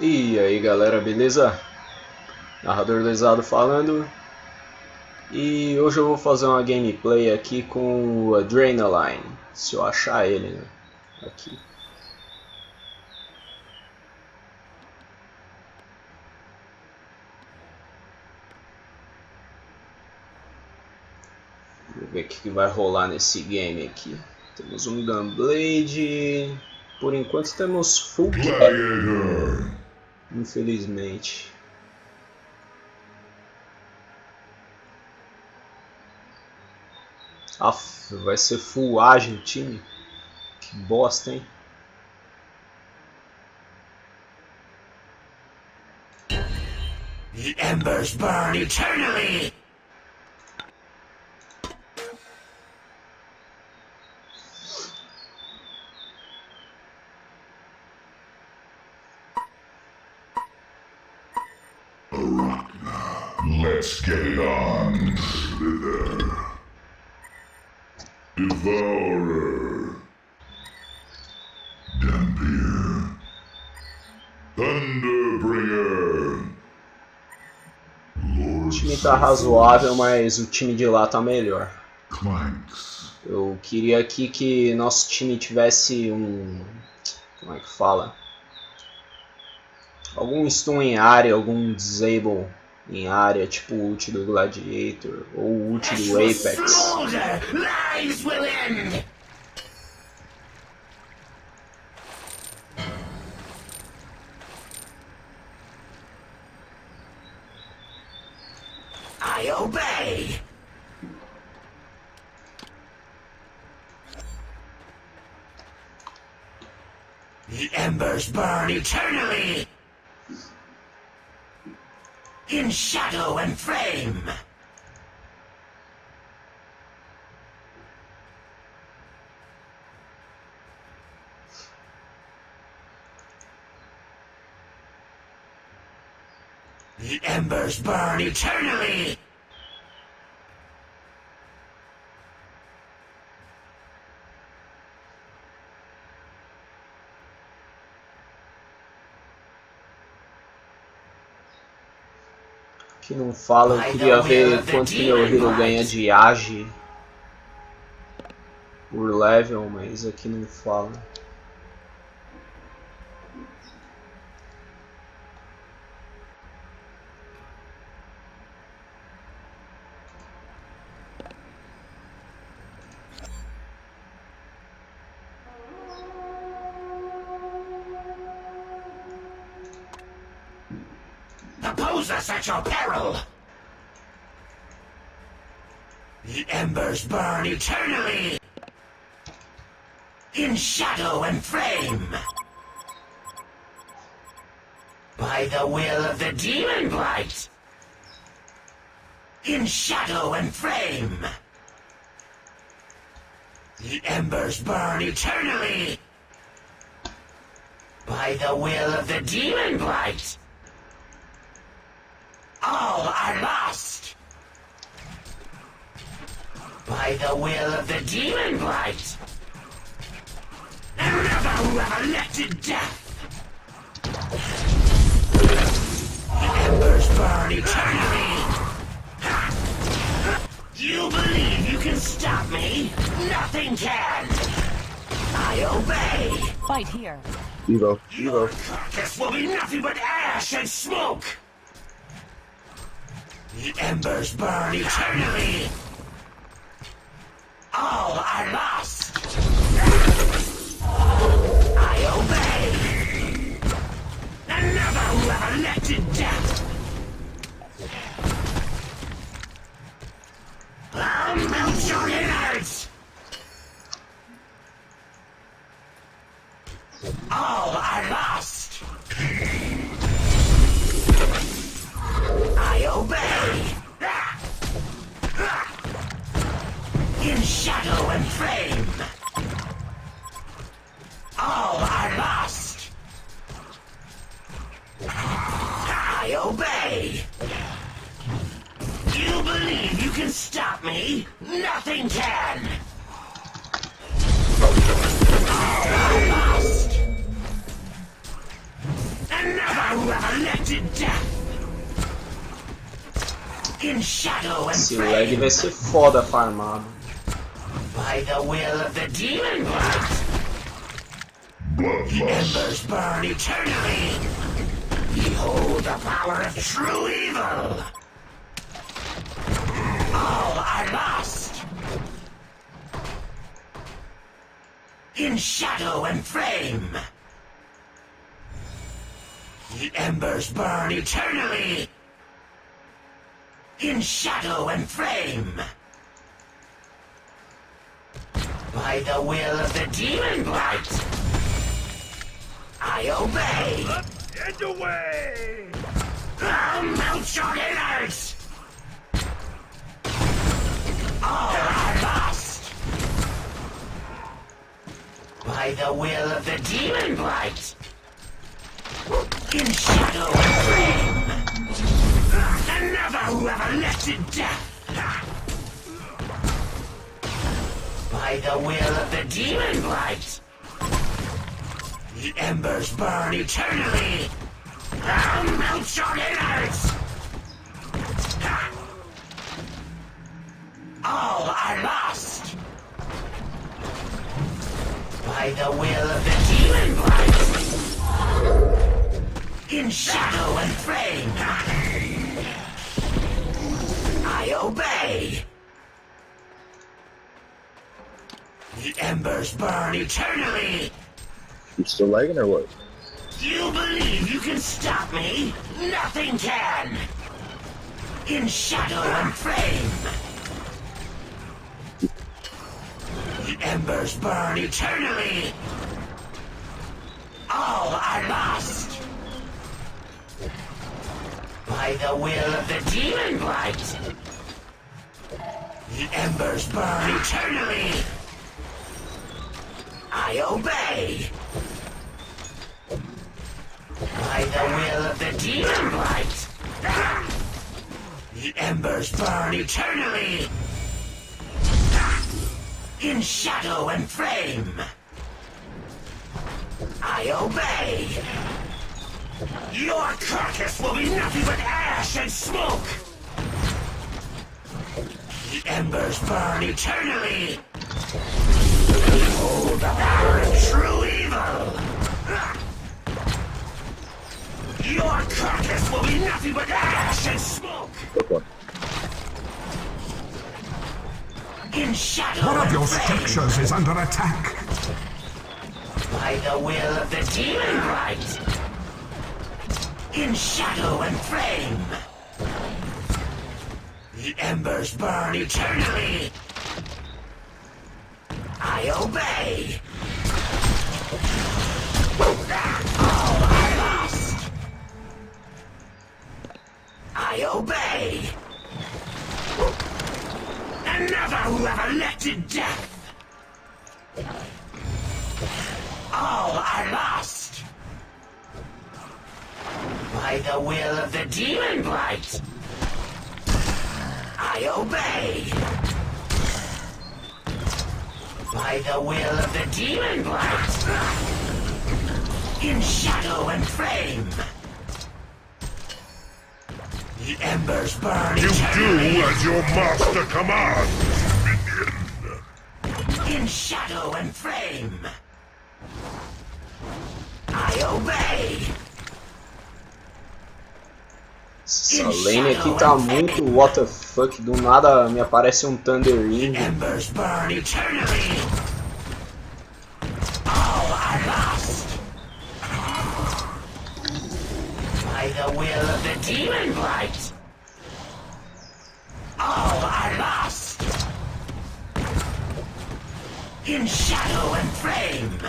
E aí galera, beleza? Narrador Lesado falando. E hoje eu vou fazer uma gameplay aqui com o Adrenaline, se eu achar ele, né? Aqui. Vamos ver o que vai rolar nesse game aqui. Temos um Gunblade. Por enquanto temos full kill, infelizmente. Aff, vai ser full ágil o time. Que bosta, hein? The embers burn eternally! Let's get it on. Slither. Devourer. Dampier. Thunderbringer. O time tá razoável, mas o time de lá tá melhor. Clanks. Eu queria aqui que nosso time tivesse um... como é que fala? Algum stun em área, algum disable em área, tipo o ult do Gladiator ou o ult do Apex. Lives will end! I obey! The embers burn eternally! In shadow and flame! The embers burn eternally! Que não fala, eu queria ver quanto que meu hero ganha de age por level, mas aqui não fala. Oppose us at your peril! The embers burn eternally! In shadow and flame! By the will of the demon blight! In shadow and flame! The embers burn eternally! By the will of the demon blight! All are lost! By the will of the demon blight! Another who have elected death! The embers burn eternally! You believe you can stop me? Nothing can! I obey! Fight here. Evo. Your carcass will be nothing but ash and smoke! The embers burn eternally! All are lost! I obey! Another who have elected death! I'll melt your innards! All are lost! I obey! In shadow and flame! All are lost! I obey! You believe you can stop me? Nothing can! All are lost! Another who ever elected death. In shadow and Esse lag flame. vai ser foda farmado. By the will of the demon blood. The Bloodlust. embers burn eternally. Behold the power of true evil. All are lost. In shadow and flame. The embers burn eternally. In shadow and flame. By the will of the demon blight. I obey. Get away! I'll melt your innards. All are lost. By the will of the demon blight. In shadow and flame. Another who ever elected death. By the will of the demon blight. The embers burn eternally. I'll melt your innards. All are lost. By the will of the demon blight. In shadow and flame. I obey. The embers burn eternally. You still lagging or what? You believe you can stop me? Nothing can! In shadow and flame. The embers burn eternally. All are lost. By the will of the demon blight. The embers burn eternally. I obey. By the will of the demon blight. The embers burn eternally. In shadow and flame. I obey. Your carcass will be nothing but ash and smoke. The embers burn eternally. Behold the power of true evil. Your carcass will be nothing but ash and smoke. Quick one. In shadow One of and your flame. structures is under attack. By the will of the demon blight. In shadow and flame. The embers burn eternally. I obey. All are lost. I obey. Another who have elected death. All are lost. By the will of the demon blight. I obey. By the will of the demon blight. In shadow and flame. The embers burn You eternally. do as your master commands, minion. In shadow and flame. I obey. Essa lane aqui tá muito what the fuck. Do nada me aparece um Thunder Ring. Embers burn eternally. All are lost. By the will of the demon blight. All are lost. In shadow and flame.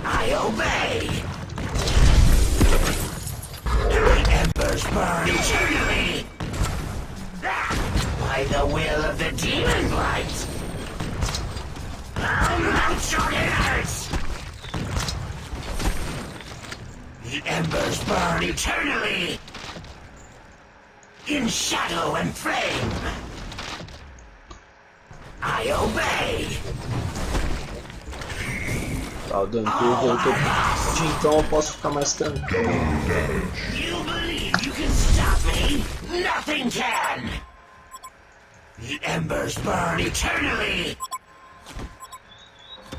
I obey. The embers burn eternally. By the will of the demon blight. I'll melt your innards. The embers burn eternally. In shadow and flame. I obey. Tá, o dano dele voltou. Então eu posso ficar mais tranquilo. You believe you can stop me? Nothing can! The embers burn eternally!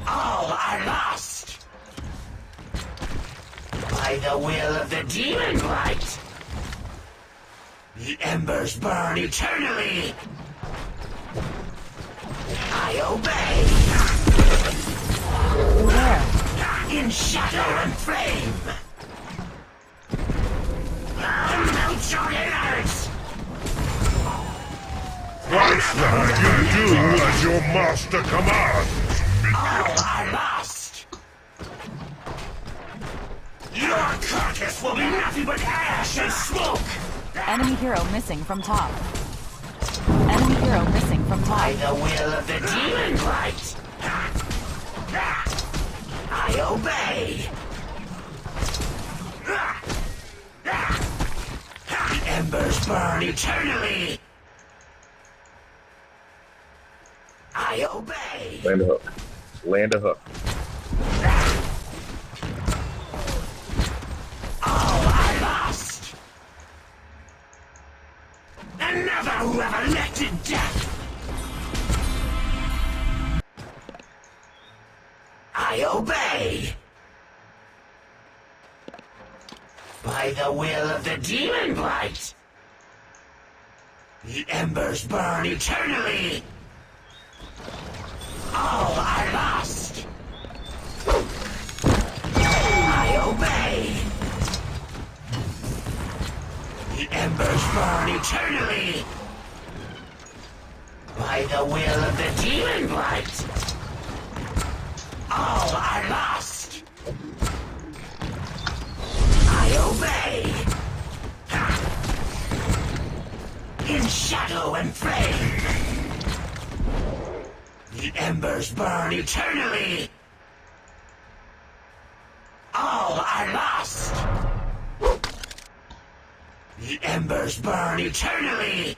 All are lost! By the will of the demon blight! The embers burn eternally! I obey! Where? In shadow and flame! Melt your innards! You do as your master commands. All are lost! Your carcass will be nothing but ash and smoke! Enemy hero missing from top. Enemy hero missing from By top. the will of the demon blight! I obey! The embers burn eternally! I obey! Land a hook. Land a hook. All are lost! Another who have elected death! I obey! By the will of the demon blight! The embers burn eternally! All are lost! I obey! The embers burn eternally! By the will of the demon blight! All are lost! I obey! In shadow and flame! The embers burn eternally! All are lost! The embers burn eternally!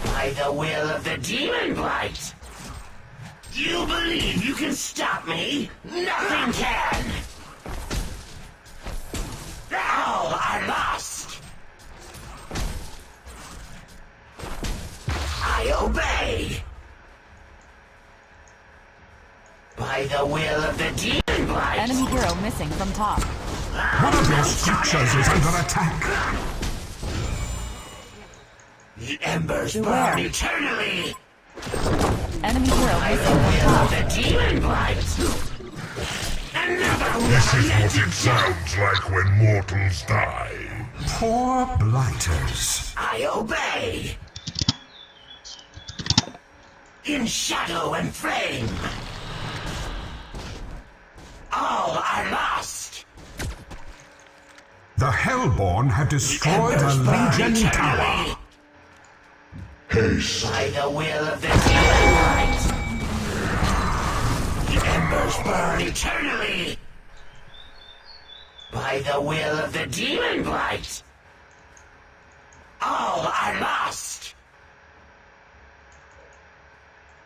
By the will of the demon blight! You believe you can stop me? Nothing can! All are lost! I obey! By the will of the demon blight! Enemy hero missing from top. One of your structures is under attack. The embers Beware. burn eternally! Enemy hero By the missing from will top. of the demon blight! Another This is one what it sounds like when mortals die. Poor blighters. I obey! In shadow and flame! All are lost! The Hellborn have destroyed a Embers burn Legion eternally! tower. Haste. By the will of the demon blight! The embers burn eternally! By the will of the demon blight! All are lost!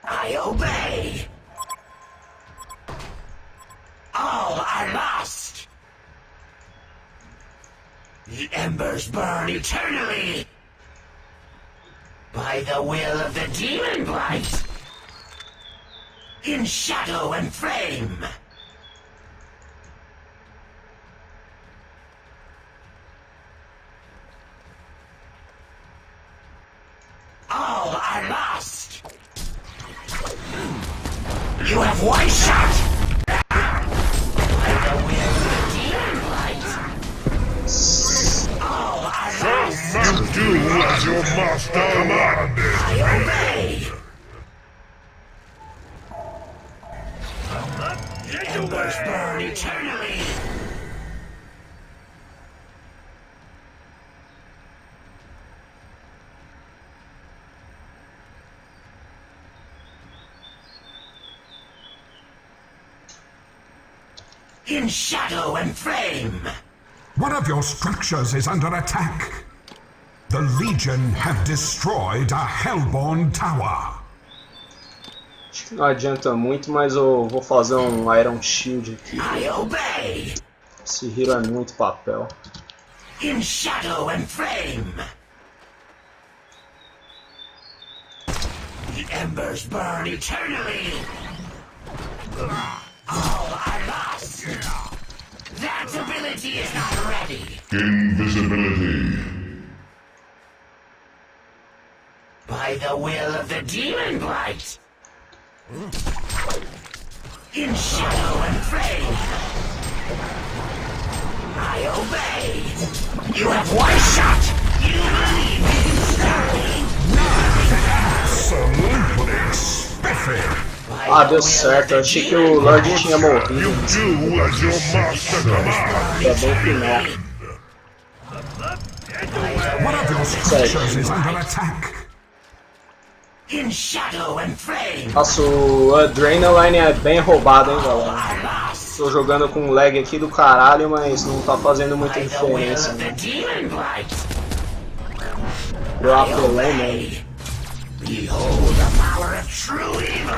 I obey! All are lost! The embers burn eternally! By the will of the demon blight! In shadow and flame! All are lost! You have one shot! By the will of the demon blight! All are lost! You do as your master commanded. I obey! The embers burn eternally! In shadow and flame! One of your structures is under attack. The Legion have destroyed a Hellborn tower. Não adianta muito, mas eu vou fazer um Iron Shield aqui. I obey. Esse hero é muito papel. In shadow and flame. The embers burn eternally. All are lost. That ability is not ready. Invisibility. By the will of the demon blight. In shadow and flame. I obey. You have one shot. You believe you can stop me. Absolutely spiffy. By Ah, the deu will certo. of Eu the achei que demon o Lorde tinha morrido. You do as your master commands. É bem que não. One of your structures is under attack. In shadow and flame. Nossa, o Adrenaline é bem roubado, hein, galera. Tô jogando com lag aqui do caralho, mas não tá fazendo muita By the will diferença. of the demon blight. Eu apelei mesmo. Behold the power of true evil.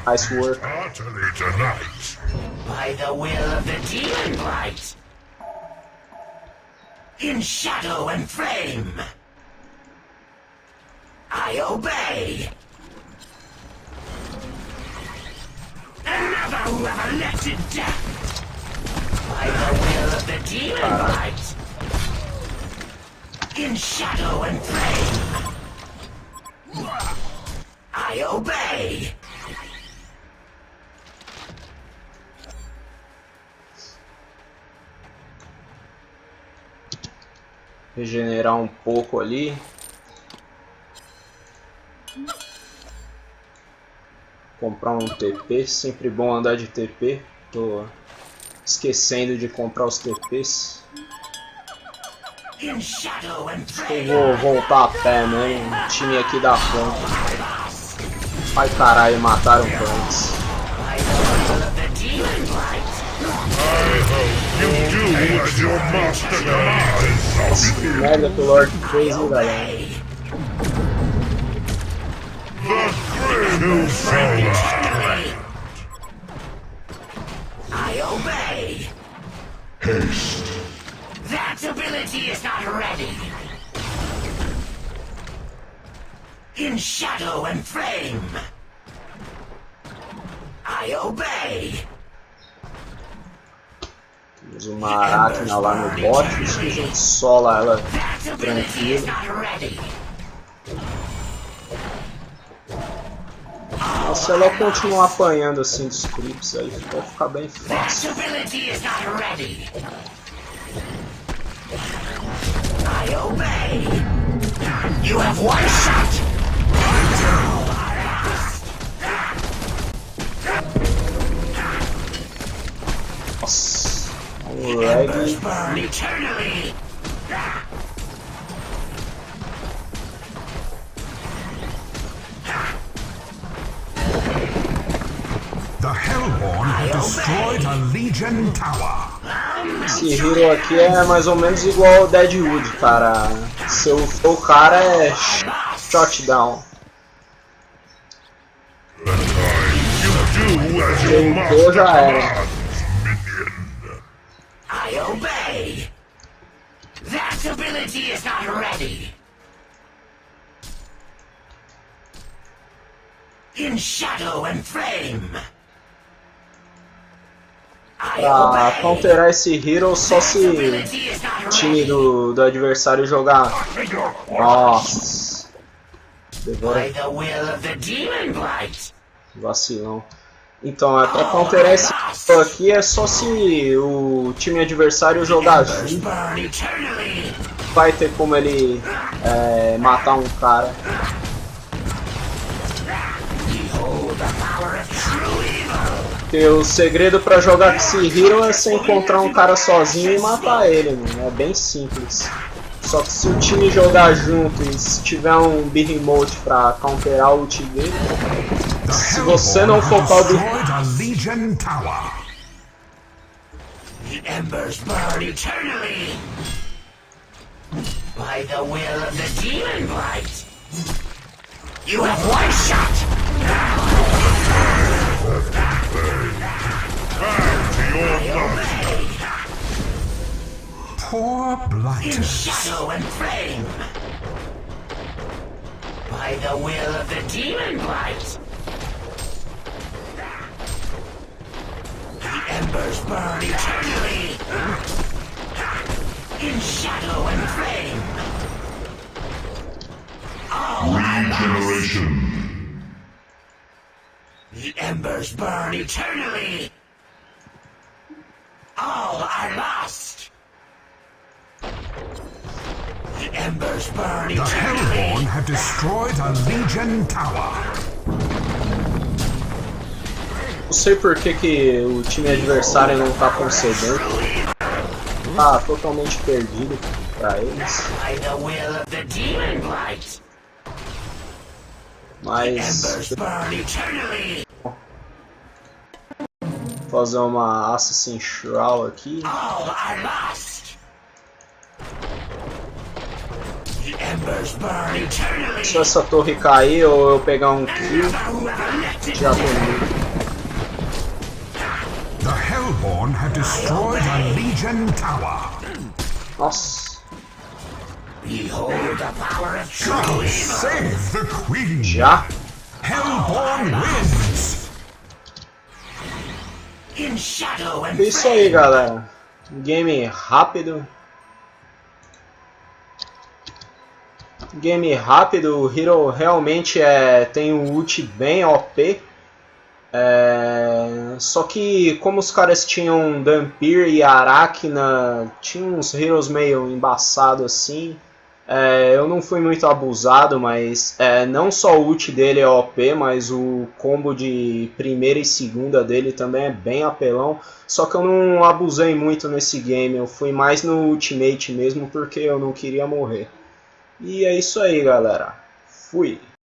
Nice work. Heartily tonight. By the will of the demon blight. In shadow and flame. I obey. Another resurrected death. By the will of the demon blight. In shadow and flame. I obey. Regenerar um pouco ali. Comprar um TP, sempre bom andar de TP. Tô esquecendo de comprar os TPs. In shadow and Eu flame. vou voltar a pé mesmo, o time aqui da ponta. Ai caralho, mataram o Pranks. By the will of the demon blight. You do as your master commands. Que merda que o Lord fez, hein, galera. The new solar. I obey. Haste. That ability is not ready. In shadow and flame. I obey. Temos uma aracna lá no bot, acho que a gente sola ela That ability is tranquilo. not ready. Mas se ela continuar apanhando assim dos creeps, aí vai ficar bem That fácil. ability is not ready. I obey. You have one shot. Nossa, um Embers lag. burn eternally. The Hellborn have destroyed a Legion Tower. Esse hero aqui é mais ou menos igual ao Deadwood, cara. Se eu for o cara é shotdown. You do as Se your eu master for já era. commands, minion. I obey. That ability is not ready. In shadow and flame. I Pra obey. counterar esse hero só se That o ability is not time ready. do adversário jogar. Nossa. Devora By the will of the demon blight. vacilão. Então, é pra counterar esse hero aqui é só se o time adversário jogar Embers junto. burn eternally. Vai ter como ele matar um cara. Behold the power of true evil. Porque o segredo pra jogar com esse hero é você encontrar um cara sozinho e matar ele, mano. É bem simples. Só que se o time jogar junto e se tiver um Behemoth pra counterar o ult dele, The se você não Hellborn focar o have Behemoth, destroyed a Legion Tower. The embers burn eternally. By the will of the demon blight. You have one shot. Poor In blighters. shadow and flame. By the will of the demon blight. The embers burn eternally. In shadow and flame. Regeneration. The embers burn eternally. All are lost. The embers burn The Hellborn eternally. have destroyed a Legion Tower. Não sei por que o time adversário não tá concedendo. Tá totalmente perdido pra eles. By the will of the demon blight. Mas Embers burn eternally. vou fazer uma Assassin Shroud aqui. All are lost. The embers burn eternally. Se essa torre cair ou eu pegar um kill, Whoever let it já comigo. The Hellborn have destroyed a Legion Tower. Nossa, behold the power of true God evil. save the Queen. já? Hellborn wins. In shadow and É isso aí, galera. Game rápido. Game rápido. O Hero realmente tem um ult bem OP. Só que como os caras tinham Dhampir e Arachna, tinha uns heroes meio embaçados assim. Eu não fui muito abusado, mas não só o ult dele é OP, mas o combo de primeira e segunda dele também é bem apelão. Só que eu não abusei muito nesse game, eu fui mais no ultimate mesmo porque eu não queria morrer. E é isso aí, galera. Fui!